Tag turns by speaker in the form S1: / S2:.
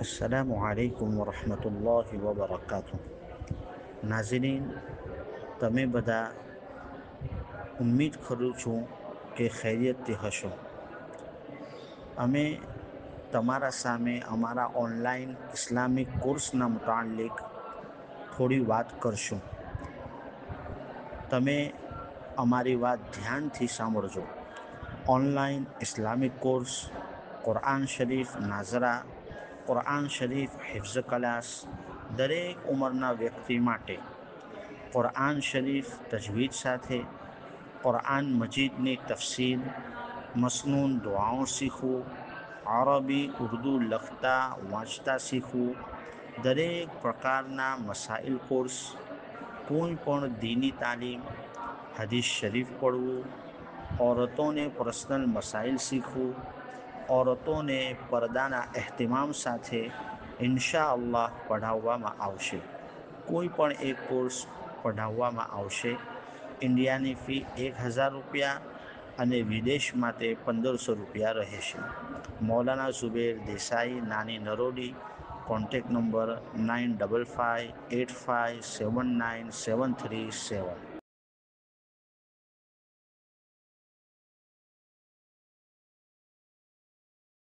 S1: अस्सलामु अलैकुम वरहमतुल्लाहि वबरकातुह। नाज़रीन, તમે બધા ઉમ્મીદ કરું છું કે ખૈરિયતથી હશો. અમે તમારા સામે અમારા ઓનલાઈન ઇસ્લામિક કોર્સના મુતાલિક થોડી વાત કરશું. તમે અમારી વાત ધ્યાનથી સાંભળજો. ઓનલાઈન ઇસ્લામિક કોર્સ કુરઆન શરીફ નાઝરા, કુરઆન શરીફ હિફ્ઝ ક્લાસ, દરેક ઉંમરના વ્યક્તિ માટે કુરઆન શરીફ તજવીદ સાથે, કુરઆન મજીદની તફસીર, મસનૂન દુઆઓ શીખવું, અરબી ઉર્દૂ લખતા વાંચતા શીખવું, દરેક પ્રકારના મસાઇલ કોર્સ, કોઈ પણ દીની તાલીમ, હદીસ શરીફ પડવું, औरतोને પર્સનલ મસાઇલ શીખવું, औरतोને પડદાના ehtimam સાથે ઇન્શા અલ્લાહ પઢાવવામાં આવશે. કોઈ પણ એક કોર્સ પઢાવવામાં આવશે. ઇન્ડિયાની ફી 1000 રૂપિયા અને વિદેશ માટે 1500 રૂપિયા રહેશે. મૌલાના ઝુબેર દેસાઈ, નાની નરોડી. Contact number 9558579737.